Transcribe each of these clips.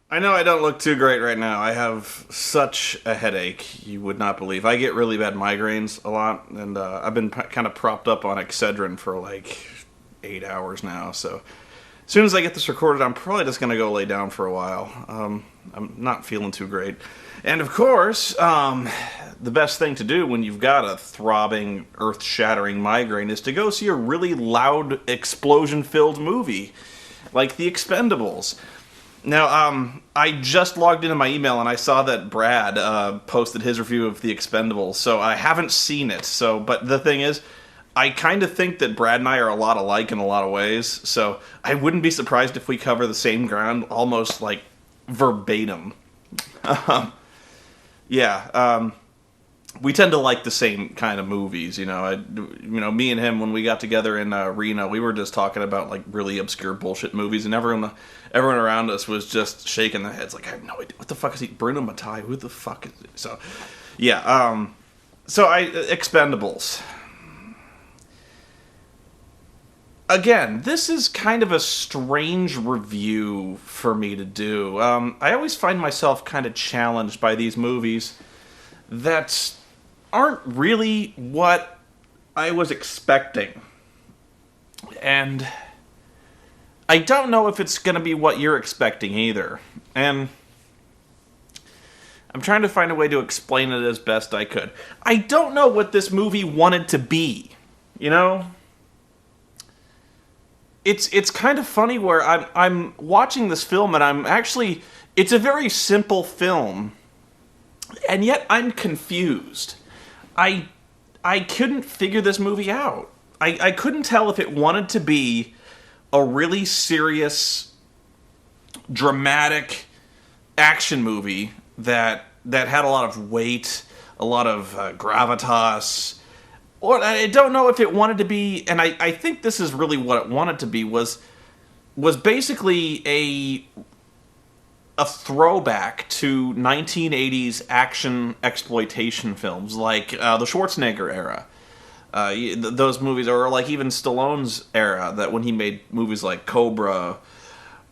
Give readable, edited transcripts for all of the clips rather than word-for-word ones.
I know I don't look too great right now. I have such a headache, you would not believe. I get really bad migraines a lot, and I've been kind of propped up on Excedrin for like 8 hours now. So as soon as I get this recorded, I'm probably just going to go lay down for a while. I'm not feeling too great. And of course, the best thing to do when you've got a throbbing, earth shattering migraine is to go see a really loud, explosion filled movie like The Expendables. Now, I just logged into my email and I saw that Brad posted his review of The Expendables, so I haven't seen it. So, but the thing is, I kind of think that Brad and I are a lot alike in a lot of ways, so I wouldn't be surprised if we cover the same ground almost like verbatim. Yeah, we tend to like the same kind of movies, me and him when we got together in Reno, we were just talking about like really obscure bullshit movies, and everyone around us was just shaking their heads like, I have no idea what the fuck is he, Bruno Mattei? Who the fuck is he? So, yeah, Expendables. Again, this is kind of a strange review for me to do. I always find myself kind of challenged by these movies that aren't really what I was expecting. And I don't know if it's going to be what you're expecting either. And I'm trying to find a way to explain it as best I could. I don't know what this movie wanted to be, you know? It's kind of funny where I'm watching this film and it's a very simple film, and yet I'm confused. I couldn't figure this movie out. I couldn't tell if it wanted to be a really serious, dramatic action movie that had a lot of weight, a lot of gravitas. Or I don't know if it wanted to be, and I think this is really what it wanted to be, was basically a throwback to 1980s action exploitation films like the Schwarzenegger era. Those movies, or like even Stallone's era, that when he made movies like Cobra,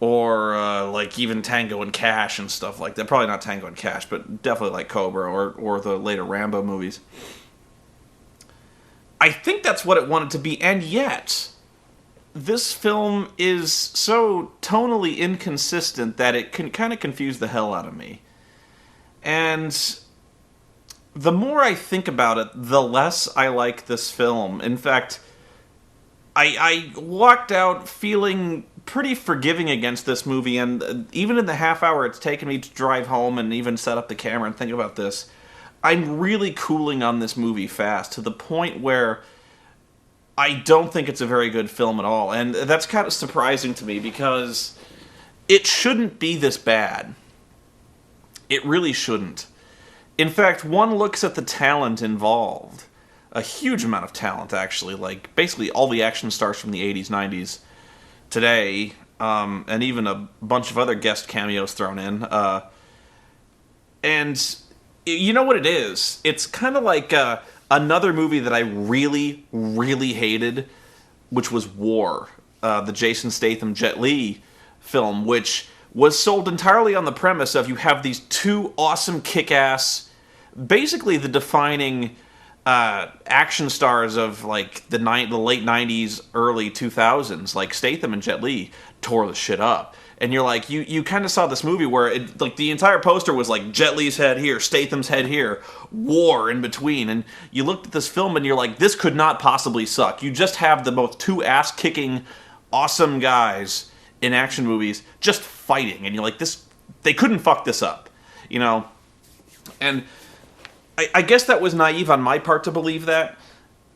or like even Tango and Cash and stuff like that. Probably not Tango and Cash, but definitely like Cobra, or the later Rambo movies. I think that's what it wanted to be, and yet this film is so tonally inconsistent that it can kind of confuse the hell out of me. And the more I think about it, the less I like this film. In fact, I walked out feeling pretty forgiving against this movie, and even in the half hour it's taken me to drive home and even set up the camera and think about this, I'm really cooling on this movie fast, to the point where I don't think it's a very good film at all. And that's kind of surprising to me, because it shouldn't be this bad. It really shouldn't. In fact, one looks at the talent involved. A huge amount of talent, actually. Like, basically all the action stars from the 80s, 90s today, and even a bunch of other guest cameos thrown in. And you know what it is? It's kind of like another movie that I really, really hated, which was War, the Jason Statham Jet Li film, which was sold entirely on the premise of you have these two awesome kick-ass, basically the defining action stars of like the late 90s, early 2000s, like Statham and Jet Li tore the shit up. And you're like, you kind of saw this movie where it, like, the entire poster was like Jet Li's head here, Statham's head here, war in between. And you looked at this film and you're like, this could not possibly suck. You just have the most two ass-kicking, awesome guys in action movies just fighting. And you're like, they couldn't fuck this up, you know? And I guess that was naive on my part to believe that.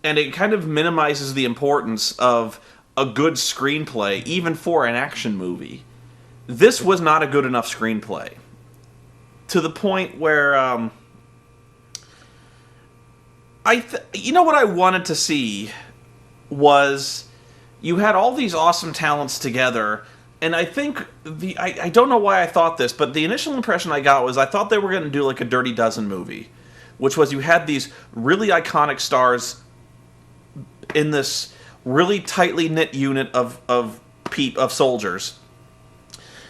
And it kind of minimizes the importance of a good screenplay, even for an action movie. This was not a good enough screenplay. To the point where, you know what I wanted to see was, you had all these awesome talents together, and I think, I don't know why I thought this, but the initial impression I got was I thought they were going to do like a Dirty Dozen movie, which was you had these really iconic stars in this really tightly knit unit of soldiers.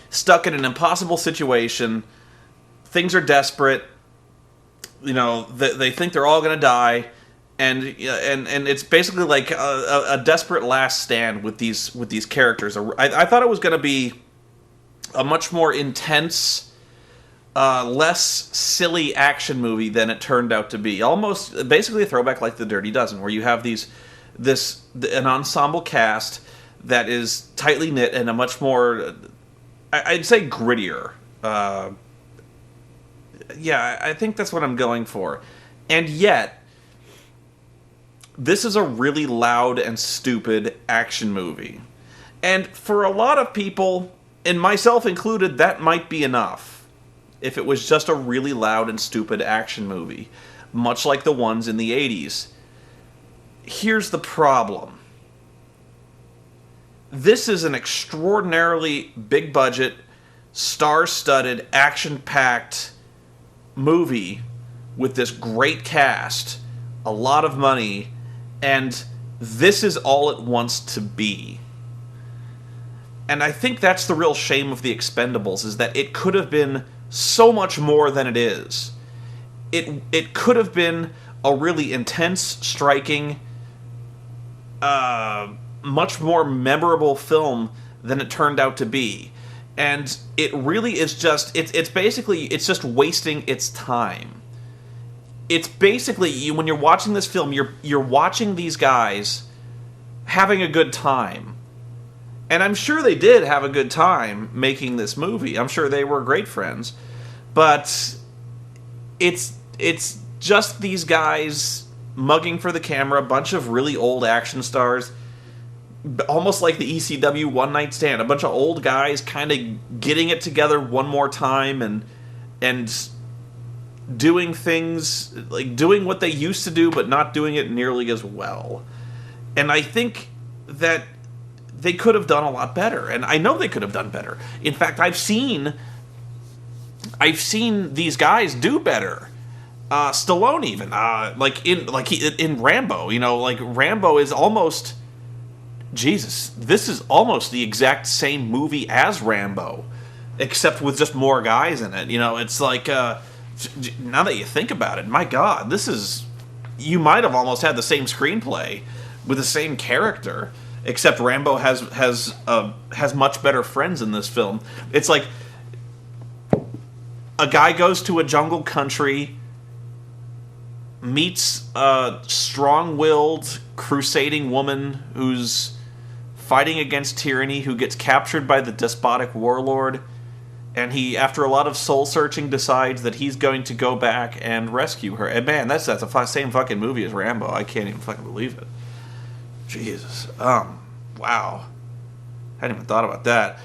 stuck in an impossible situation. Things are desperate. You know, they think they're all going to die, and it's basically like a desperate last stand with these characters. I thought it was going to be a much more intense, less silly action movie than it turned out to be. Almost basically a throwback like The Dirty Dozen, where you have an ensemble cast that is tightly knit and a much more, I'd say, grittier. Yeah, I think that's what I'm going for. And yet, this is a really loud and stupid action movie. And for a lot of people, and myself included, that might be enough. If it was just a really loud and stupid action movie, much like the ones in the 80s. Here's the problem. This is an extraordinarily big budget, star-studded, action-packed movie with this great cast, a lot of money, and this is all it wants to be. And I think that's the real shame of the Expendables, is that it could have been so much more than it is. It could have been a really intense, striking, much more memorable film than it turned out to be. And it really is just, it's basically, it's just wasting its time. It's basically, when you're watching this film, you're watching these guys having a good time. And I'm sure they did have a good time making this movie. I'm sure they were great friends. But it's just these guys mugging for the camera, a bunch of really old action stars, almost like the ECW One Night Stand, a bunch of old guys kind of getting it together one more time and doing things, like doing what they used to do, but not doing it nearly as well. And I think that they could have done a lot better, and I know they could have done better. In fact, I've seen these guys do better. Stallone even, in Rambo, you know, like Rambo is almost, Jesus, this is almost the exact same movie as Rambo, except with just more guys in it. You know, it's like, now that you think about it, my God, you might have almost had the same screenplay with the same character, except Rambo has much better friends in this film. It's like a guy goes to a jungle country, meets a strong-willed, crusading woman who's fighting against tyranny, who gets captured by the despotic warlord, and he, after a lot of soul-searching, decides that he's going to go back and rescue her. And man, that's the same fucking movie as Rambo. I can't even fucking believe it. Jesus. Wow. Hadn't even thought about that.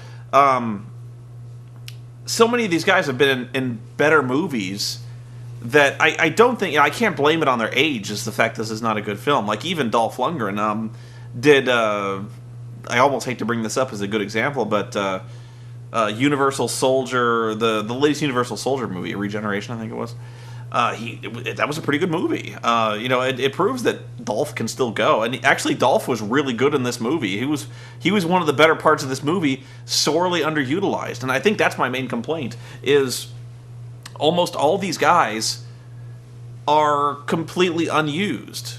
So many of these guys have been in better movies that I don't think, I can't blame it on their age, is the fact this is not a good film. Like, even Dolph Lundgren did, I almost hate to bring this up as a good example, but Universal Soldier, the latest Universal Soldier movie, Regeneration, I think it was, that was a pretty good movie. You know, it proves that Dolph can still go. And actually, Dolph was really good in this movie. He was one of the better parts of this movie, sorely underutilized. And I think that's my main complaint, is almost all these guys are completely unused.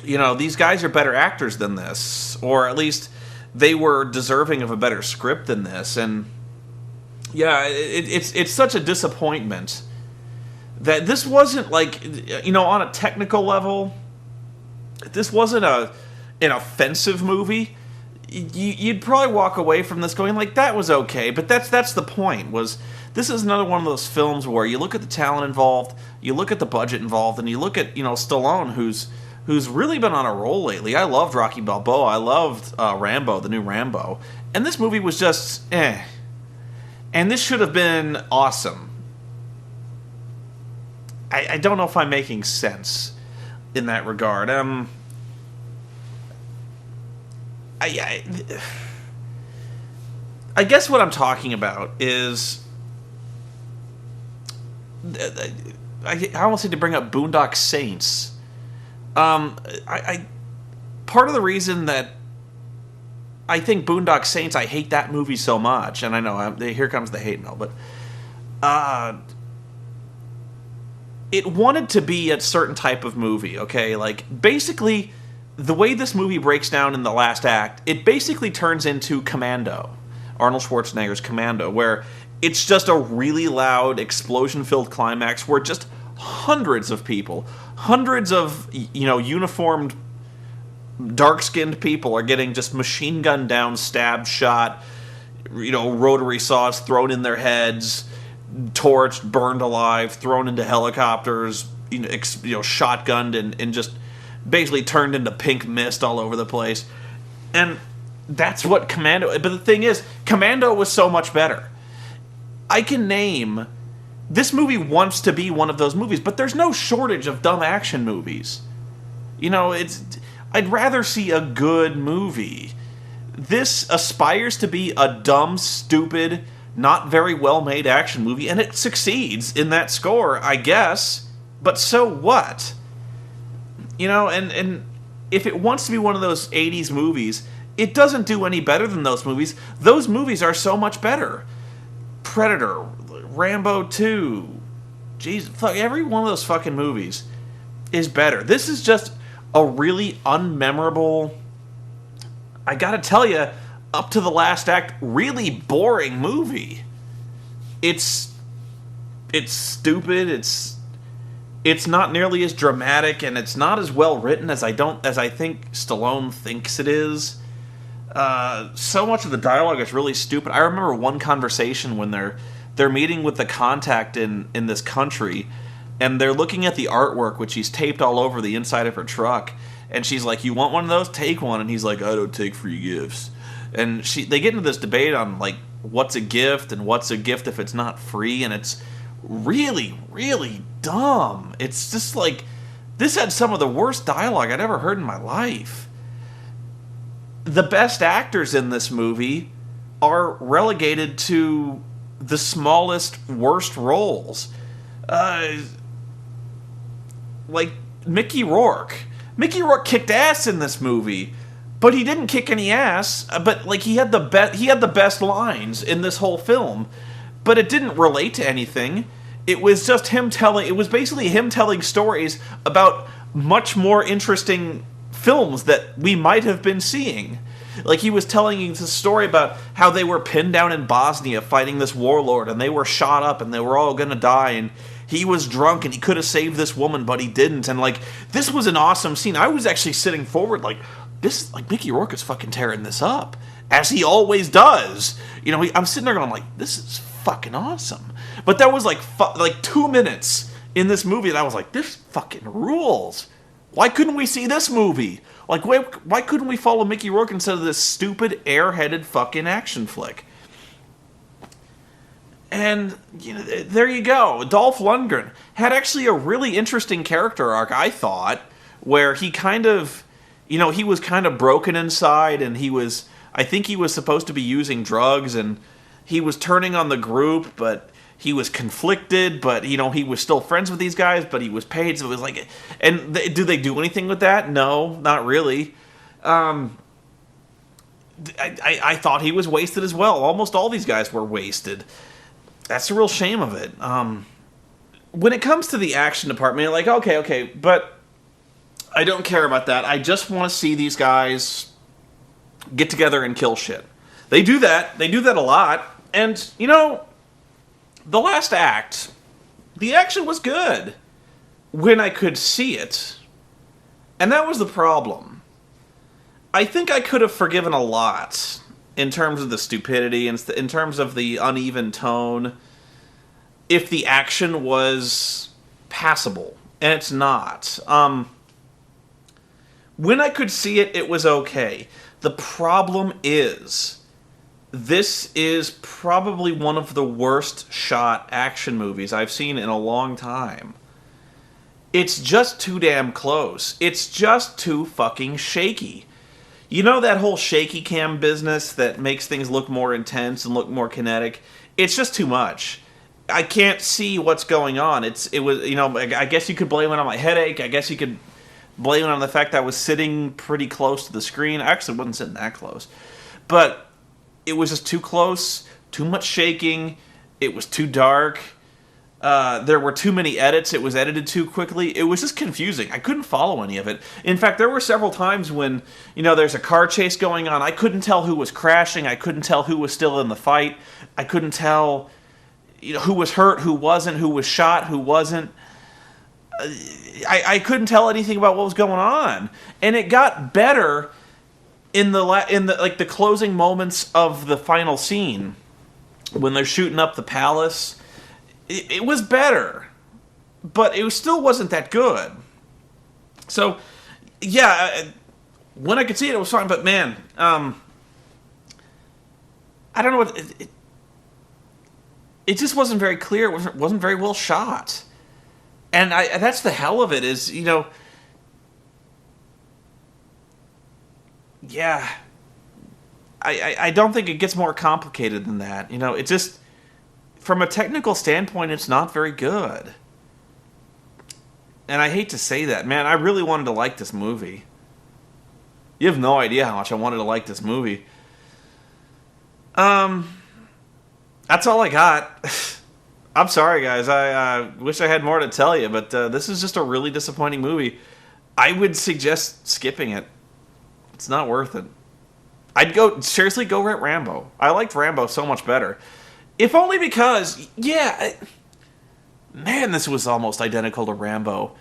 You know, these guys are better actors than this, or at least they were deserving of a better script than this. And yeah, it's such a disappointment that this wasn't, like, you know, on a technical level, this wasn't an offensive movie. You'd probably walk away from this going, like, that was okay. But that's the point, was this is another one of those films where you look at the talent involved, you look at the budget involved, and you look at, you know, Stallone, who's really been on a roll lately. I loved Rocky Balboa. I loved Rambo, the new Rambo. And this movie was just, eh. And this should have been awesome. I don't know if I'm making sense in that regard. I guess what I'm talking about is, I almost need to bring up Boondock Saints. Part of the reason that I think Boondock Saints, I hate that movie so much, and I know, here comes the hate mail, but it wanted to be a certain type of movie, okay? Like, basically, the way this movie breaks down in the last act, it basically turns into Commando, Arnold Schwarzenegger's Commando, where it's just a really loud, explosion-filled climax where just hundreds of people, hundreds of, uniformed, dark-skinned people are getting just machine gunned down, stabbed, shot, rotary saws thrown in their heads, torched, burned alive, thrown into helicopters, shotgunned and just basically turned into pink mist all over the place. And that's what Commando... But the thing is, Commando was so much better. I can name... This movie wants to be one of those movies, but there's no shortage of dumb action movies. I'd rather see a good movie. This aspires to be a dumb, stupid, not very well-made action movie, and it succeeds in that score, I guess. But so what? And if it wants to be one of those 80s movies, it doesn't do any better than those movies. Those movies are so much better. Predator, Rambo 2, Jesus, fuck, every one of those fucking movies is better. This is just a really unmemorable, I gotta tell you, up to the last act, really boring movie. It's stupid, it's not nearly as dramatic, and it's not as well written as I think Stallone thinks it is. So much of the dialogue is really stupid. I remember one conversation when they're meeting with the contact in this country, and they're looking at the artwork, which he's taped all over the inside of her truck. And she's like, "You want one of those? Take one." And he's like, "I don't take free gifts." And they get into this debate on, like, what's a gift and what's a gift if it's not free. And it's really, really dumb. It's just like, this had some of the worst dialogue I'd ever heard in my life. The best actors in this movie are relegated to the smallest, worst roles. Like Mickey Rourke. Mickey Rourke kicked ass in this movie, but he didn't kick any ass. But like he had the best lines in this whole film, but it didn't relate to anything. It was just him telling. It was basically him telling stories about much more interesting films that we might have been seeing. Like, he was telling the story about how they were pinned down in Bosnia fighting this warlord, and they were shot up, and they were all gonna die, and he was drunk, and he could have saved this woman, but he didn't. And, like, this was an awesome scene. I was actually sitting forward, like, this, like, Mickey Rourke is fucking tearing this up, as he always does. I'm sitting there going, like, this is fucking awesome. But there was, like 2 minutes in this movie that I was like, this fucking rules. Why couldn't we see this movie? Like, why couldn't we follow Mickey Rourke instead of this stupid, airheaded fucking action flick? And, there you go. Dolph Lundgren had actually a really interesting character arc, I thought, where he kind of, he was kind of broken inside, and I think he was supposed to be using drugs, and he was turning on the group, but he was conflicted, but, he was still friends with these guys, but he was paid, so it was like... And do they do anything with that? No, not really. I thought he was wasted as well. Almost all these guys were wasted. That's the real shame of it. When it comes to the action department, you're like, okay, but I don't care about that. I just want to see these guys get together and kill shit. They do that. They do that a lot. And, the last act, the action was good when I could see it. And that was the problem. I think I could have forgiven a lot in terms of the stupidity and in terms of the uneven tone if the action was passable. And it's not. When I could see it, it was okay. The problem is, this is probably one of the worst shot action movies I've seen in a long time. It's just too damn close. It's just too fucking shaky. That whole shaky cam business that makes things look more intense and look more kinetic? It's just too much. I can't see what's going on. I guess you could blame it on my headache. I guess you could blame it on the fact that I was sitting pretty close to the screen. I actually wasn't sitting that close. but it was just too close, too much shaking, it was too dark. There were too many edits. It was edited too quickly. It was just confusing. I couldn't follow any of it. In fact, there were several times when, there's a car chase going on. I couldn't tell who was crashing. I couldn't tell who was still in the fight. I couldn't tell, who was hurt, who wasn't, who was shot, who wasn't. I couldn't tell anything about what was going on. And it got better in the closing moments of the final scene when they're shooting up the palace. It was better, but it still wasn't that good. So, yeah, when I could see it, it was fine. But man, I don't know what it just wasn't very clear. It wasn't very well shot, and that's the hell of it. Is yeah, I don't think it gets more complicated than that. It just. From a technical standpoint, it's not very good. And I hate to say that. Man, I really wanted to like this movie. You have no idea how much I wanted to like this movie. That's all I got. I'm sorry, guys. I wish I had more to tell you, but this is just a really disappointing movie. I would suggest skipping it. It's not worth it. I'd go rent Rambo. I liked Rambo so much better. If only because, man, this was almost identical to Rambo.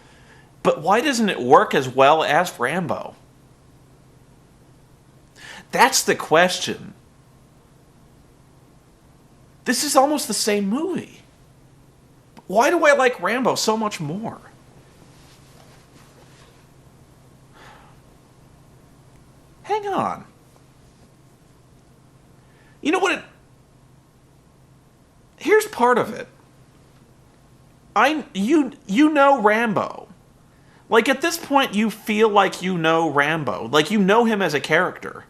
But why doesn't it work as well as Rambo? That's the question. This is almost the same movie. Why do I like Rambo so much more? Hang on. You know what here's part of it. You know Rambo. Like, at this point, you feel like you know Rambo. Like, you know him as a character.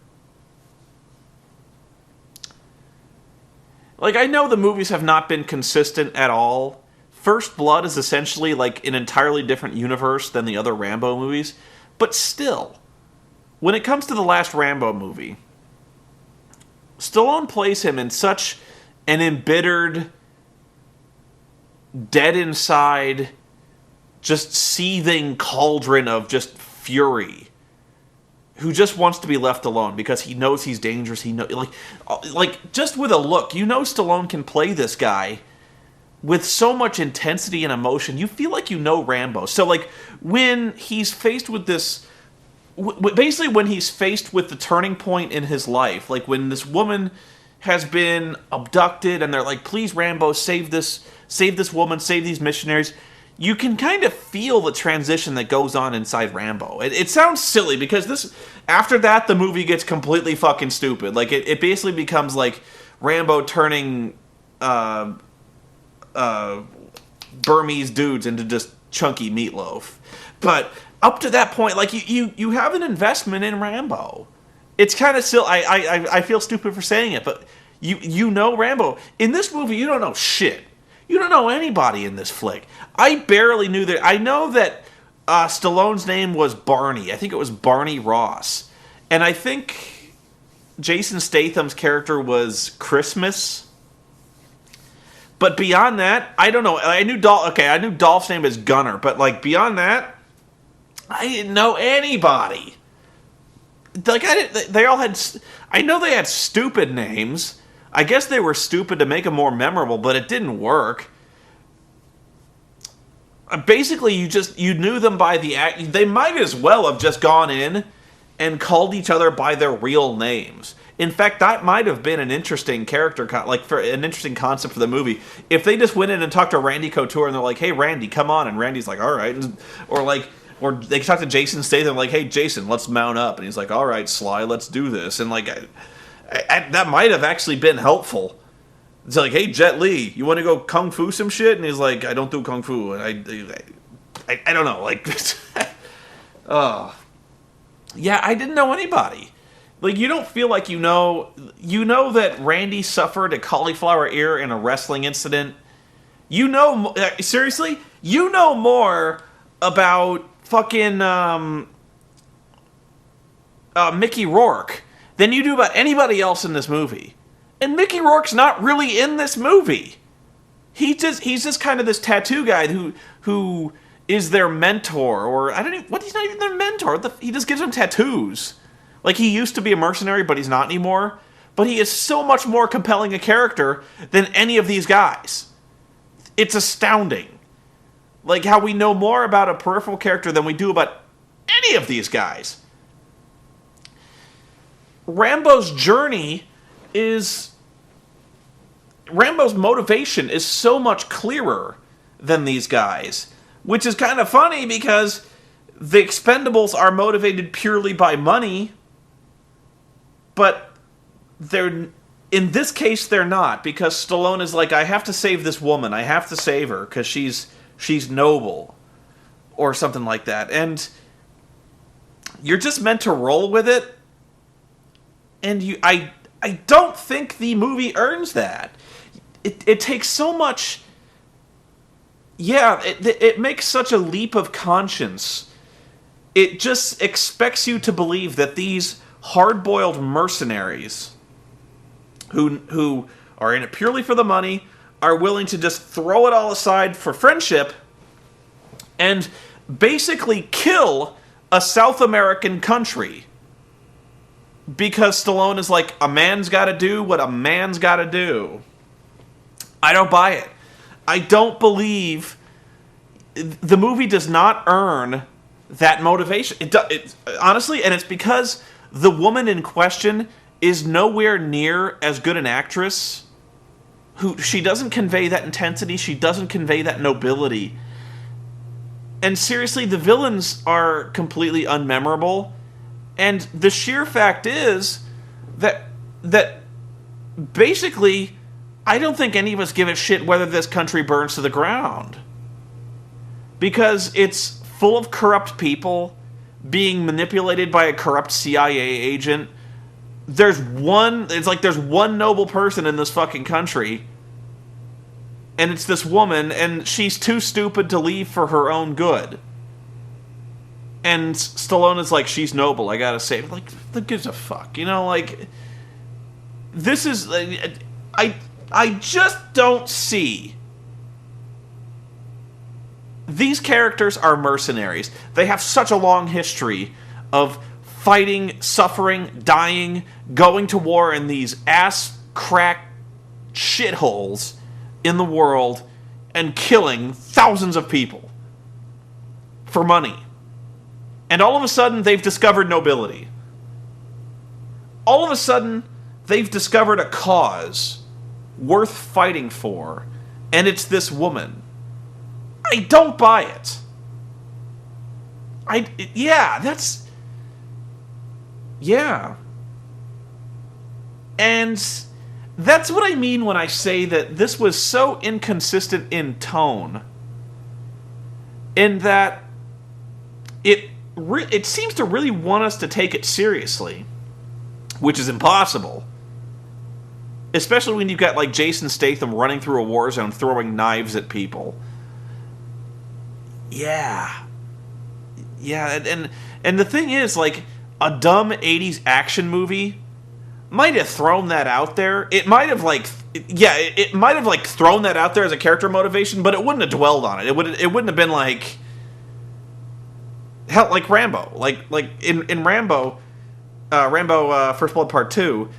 Like, I know the movies have not been consistent at all. First Blood is essentially, like, an entirely different universe than the other Rambo movies. But still, when it comes to the last Rambo movie, Stallone plays him in such an embittered, dead inside, just seething cauldron of just fury, who just wants to be left alone because he knows he's dangerous. He know, like just with a look, Stallone can play this guy with so much intensity and emotion. You feel like you know Rambo. So, like, when he's faced with this, basically when he's faced with the turning point in his life, like when this woman has been abducted and they're like, please, Rambo, save this woman, save these missionaries. You can kind of feel the transition that goes on inside Rambo. It sounds silly because after that, the movie gets completely fucking stupid. Like, it basically becomes like Rambo turning Burmese dudes into just chunky meatloaf. But up to that point, like, you have an investment in Rambo. It's kind of silly. I feel stupid for saying it, but you know Rambo. In this movie, you don't know shit. You don't know anybody in this flick. I barely knew that. I know that Stallone's name was Barney. I think it was Barney Ross. And I think Jason Statham's character was Christmas. But beyond that, I don't know. I knew Dolph's name is Gunner, but like beyond that, I didn't know anybody. Like, I know they had stupid names. I guess they were stupid to make them more memorable, but it didn't work. Basically, you knew them by the act. They might as well have just gone in and called each other by their real names. In fact, that might have been an interesting an interesting concept for the movie. If they just went in and talked to Randy Couture and they're like, "Hey, Randy, come on," and Randy's like, "All right," or they talk to Jason Statham like, "Hey, Jason, let's mount up," and he's like, "All right, Sly, let's do this," and like, that might have actually been helpful. It's like, "Hey, Jet Li, you want to go kung fu some shit?" And he's like, "I don't do kung fu," and I don't know, like, yeah, I didn't know anybody. Like, you don't feel like you know that Randy suffered a cauliflower ear in a wrestling incident. Seriously, you know more about fucking Mickey Rourke than you do about anybody else in this movie. And Mickey Rourke's not really in this movie. He's just kind of this tattoo guy who is their mentor, or he's not even their mentor. He just gives them tattoos. Like, he used to be a mercenary, but he's not anymore. But he is so much more compelling a character than any of these guys. It's astounding. Like, how we know more about a peripheral character than we do about any of these guys. Rambo's motivation is so much clearer than these guys, which is kind of funny because the Expendables are motivated purely by money, but in this case they're not, because Stallone is like, I have to save this woman, I have to save her because she's noble, or something like that, and you're just meant to roll with it, and I don't think the movie earns that. It takes so much. Yeah, it makes such a leap of conscience. It just expects you to believe that these hard-boiled mercenaries who are in it purely for the money are willing to just throw it all aside for friendship and basically kill a South American country. Because Stallone is like, a man's got to do what a man's got to do. I don't buy it. I don't believe the movie does not earn that motivation. It honestly, and it's because the woman in question is nowhere near as good an actress. She doesn't convey that intensity. She doesn't convey that nobility. And seriously, the villains are completely unmemorable. And the sheer fact is that basically, I don't think any of us give a shit whether this country burns to the ground. Because it's full of corrupt people being manipulated by a corrupt CIA agent. There's one noble person in this fucking country. And it's this woman, and she's too stupid to leave for her own good. And Stallone is like, she's noble, I gotta save her. Like, who gives a fuck? You know, like, this is... I just don't see. These characters are mercenaries. They have such a long history of fighting, suffering, dying, going to war in these ass-crack shitholes in the world, and killing thousands of people for money. And all of a sudden, they've discovered nobility. All of a sudden, they've discovered a cause worth fighting for, and it's this woman. I don't buy it. And that's what I mean when I say that this was so inconsistent in tone, in that it seems to really want us to take it seriously, which is impossible. Especially when you've got, like, Jason Statham running through a war zone throwing knives at people. Yeah. Yeah, and the thing is, like, a dumb 80s action movie might have thrown that out there. It might have, it might have, like, thrown that out there as a character motivation, but it wouldn't have dwelled on it. It wouldn't have been, like... Hell, like Rambo. Like in Rambo, First Blood Part 2...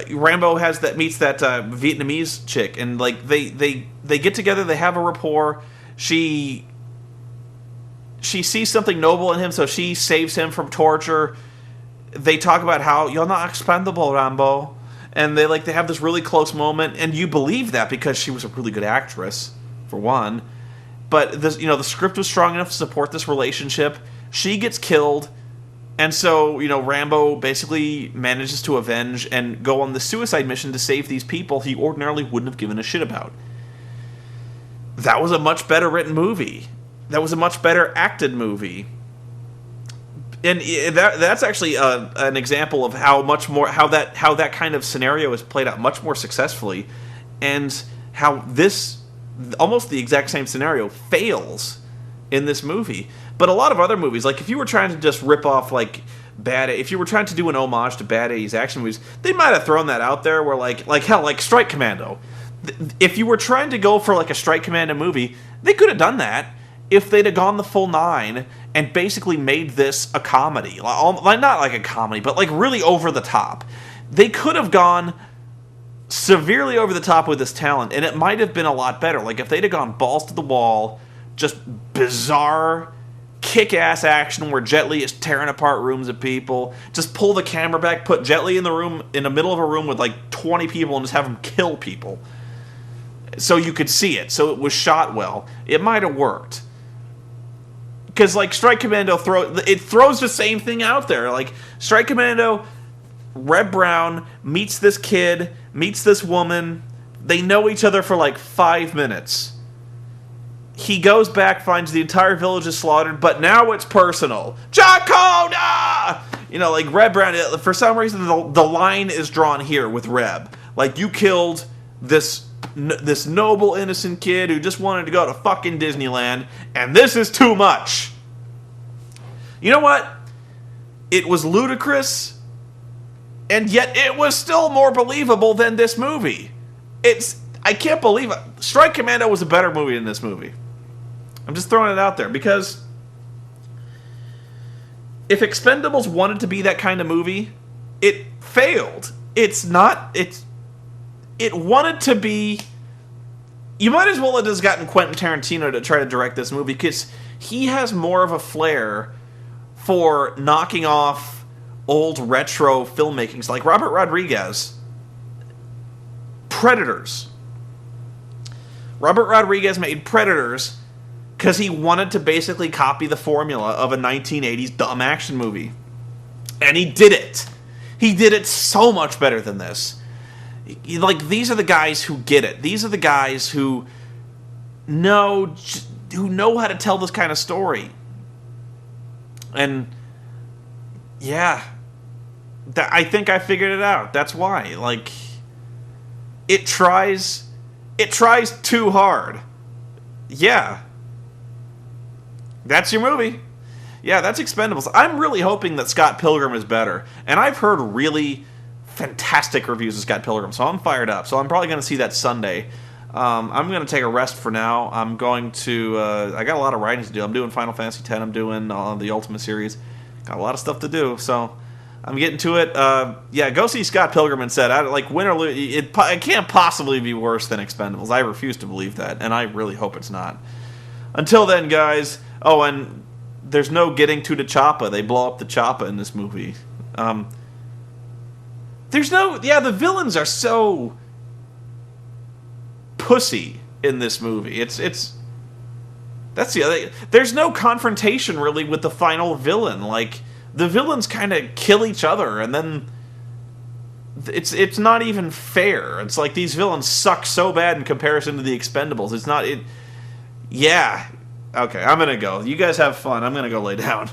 Rambo meets that Vietnamese chick, and like they get together, they have a rapport. She sees something noble in him, so she saves him from torture. They talk about how you're not expendable, Rambo, and they have this really close moment, and you believe that because she was a really good actress, for one. But this, the script was strong enough to support this relationship. She gets killed. And so, Rambo basically manages to avenge and go on the suicide mission to save these people he ordinarily wouldn't have given a shit about. That was a much better written movie. That was a much better acted movie. And that's actually an example of how that kind of scenario is played out much more successfully, and how this almost the exact same scenario fails in this movie. But a lot of other movies, like if you were trying to just rip off like if you were trying to do an homage to bad 80s action movies, they might have thrown that out there where like hell, like Strike Commando. If you were trying to go for like a Strike Commando movie, they could have done that if they'd have gone the full 9 and basically made this a comedy. Like, not like a comedy, but like really over the top. They could have gone severely over the top with this talent, and it might have been a lot better. Like if they'd have gone balls to the wall, just bizarre, kick-ass action where Jet Li is tearing apart rooms of people. Just pull the camera back, put Jet Li in the middle of a room with like 20 people, and just have him kill people. So you could see it. So it was shot well. It might have worked. Because like Strike Commando throws the same thing out there. Like Strike Commando, Reb Brown meets this kid, meets this woman. They know each other for like 5 minutes. He goes back, finds the entire village is slaughtered, but now it's personal. Jacoda! You know, like Reb Brown, for some reason the line is drawn here with Reb. Like, you killed this noble, innocent kid who just wanted to go to fucking Disneyland, and this is too much. You know what? It was ludicrous, and yet it was still more believable than this movie. I can't believe it. Strike Commando was a better movie than this movie. I'm just throwing it out there, because if Expendables wanted to be that kind of movie, it failed. It wanted to be... You might as well have just gotten Quentin Tarantino to try to direct this movie, because he has more of a flair for knocking off old retro filmmakings. Like Robert Rodriguez. Predators. Robert Rodriguez made Predators because he wanted to basically copy the formula of a 1980s dumb action movie. And he did it. He did it so much better than this. Like, these are the guys who get it. These are the guys who know how to tell this kind of story. And yeah, I think I figured it out. That's why. Like, it tries too hard. Yeah. That's your movie. Yeah, that's Expendables. I'm really hoping that Scott Pilgrim is better. And I've heard really fantastic reviews of Scott Pilgrim, so I'm fired up. So I'm probably going to see that Sunday. I'm going to take a rest for now. I'm going to... I got a lot of writing to do. I'm doing Final Fantasy X. I'm doing the Ultimate Series. Got a lot of stuff to do, so I'm getting to it. Yeah, go see Scott Pilgrim instead. Win or lose, it can't possibly be worse than Expendables. I refuse to believe that, and I really hope it's not. Until then, guys... Oh, and there's no getting to the chopper. They blow up the chopper in this movie. There's no... Yeah, the villains are so pussy in this movie. That's the other... There's no confrontation, really, with the final villain. Like, the villains kind of kill each other, and then... It's not even fair. It's like these villains suck so bad in comparison to the Expendables. It's not... Yeah... Okay, I'm gonna go. You guys have fun. I'm gonna go lay down.